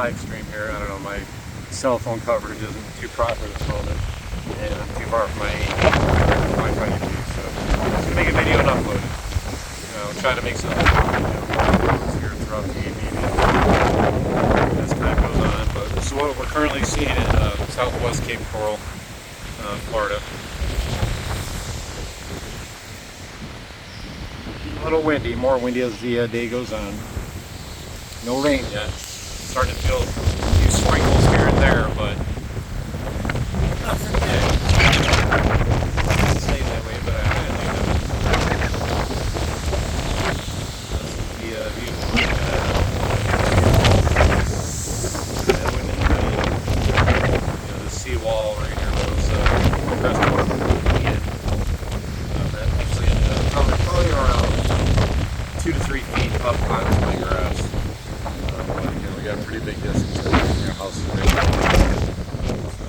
live stream here. I don't know, my cell phone coverage isn't too proper this moment, and I'm too far from my Wi-Fi TV, so I'm just gonna make a video and upload it. Try to make some videos here throughout the evening as time goes on. But this is what we're currently seeing in southwest Cape Coral, Florida. A little windy, more windy as the day goes on. No rain yet. Starting to feel a few sprinkles here and there, but nothing big. It doesn't stay that way, but I highly doubt it. That's the view from that window. The seawall right here was compressed water in. That actually ended up probably around 2 to 3 feet up onto my grass. We got a pretty big distance from our house is right now. So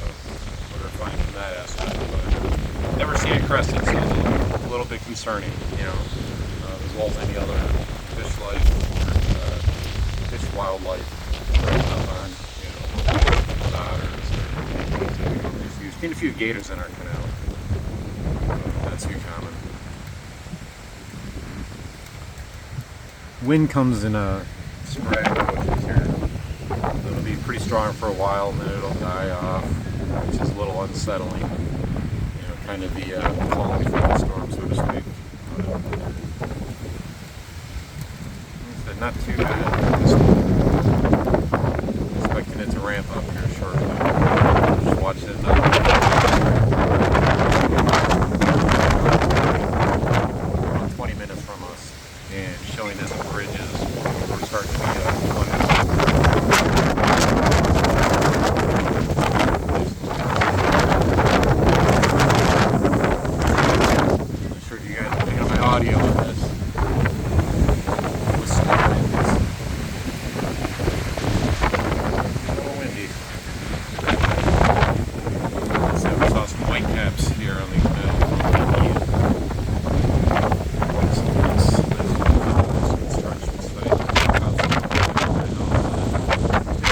we're fine from that aspect. But never seen it crested, so it's a little bit concerning, as well as any other fish life or fish wildlife up on, otters or things that we don't really use. Seen a few gators in our canal. Not too common. Wind comes in a sporadic motions here. It'll be pretty strong for a while, and then it'll die off, which is a little unsettling. Kind of the calm for the storm, so to speak. But not too bad. Expecting it to ramp up here shortly. Just watching it now. Around 20 minutes from us, and showing us the bridges. We're starting to be flooded. Audio on this. It was so windy. So we saw some white caps here on the canal. Construction site.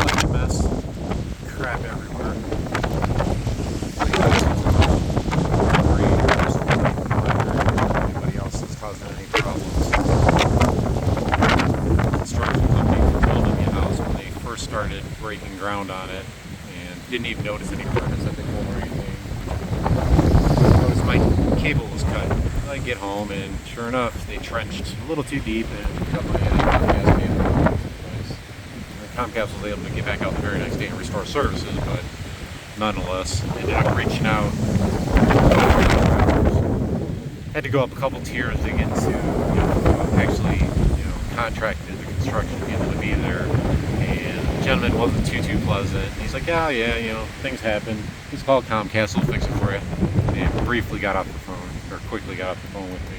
Like a mess. Crap everywhere. Causing any problems. Construction company for building the house, when they first started breaking ground on it, and didn't even notice any permits at the home or anything. Noticed my cable was cut. I get home, and sure enough, they trenched a little too deep and cut my Comcast cable. Comcast was able to get back out the very next day and restore services, but nonetheless, ended up reaching out. Had to go up a couple tiers to get to actually contracted the construction to be able to be there, and the gentleman wasn't too pleasant. He's like, yeah, things happen. Just call Comcast, we'll fix it for you. And briefly got off the phone, or quickly got off the phone with me.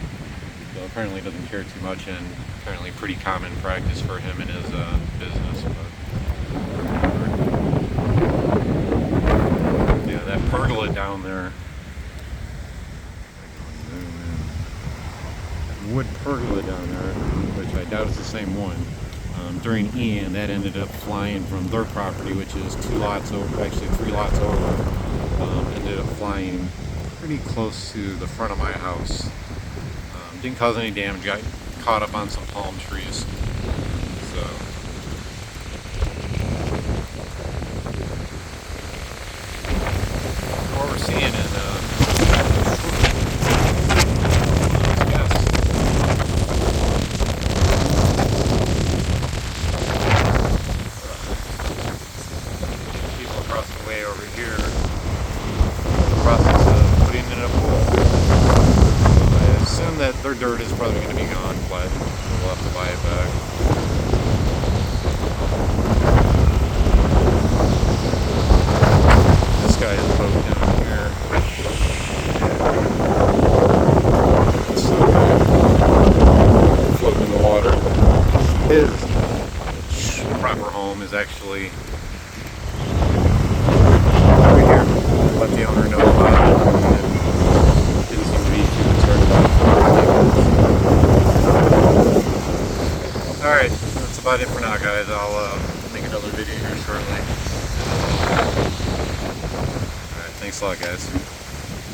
So apparently he doesn't care too much, and apparently pretty common practice for him in his business. But yeah, that pergola down there. Wood pergola down there, which I doubt is the same one. During Ian, that ended up flying from their property, which is 2 lots over, actually 3 lots over. Ended up flying pretty close to the front of my house. Didn't cause any damage. Got caught up on some palm trees. So what we're seeing in over here, the process of putting in a pool. I assume that their dirt is probably going to be gone, but we'll have to buy it back. This guy is boat down here. It's so good. Floating in the water. His proper home is actually let the owner know about it, and didn't seem to be too concerned about it. Alright, that's about it for now, guys. I'll make another video here shortly. Alright, thanks a lot, guys.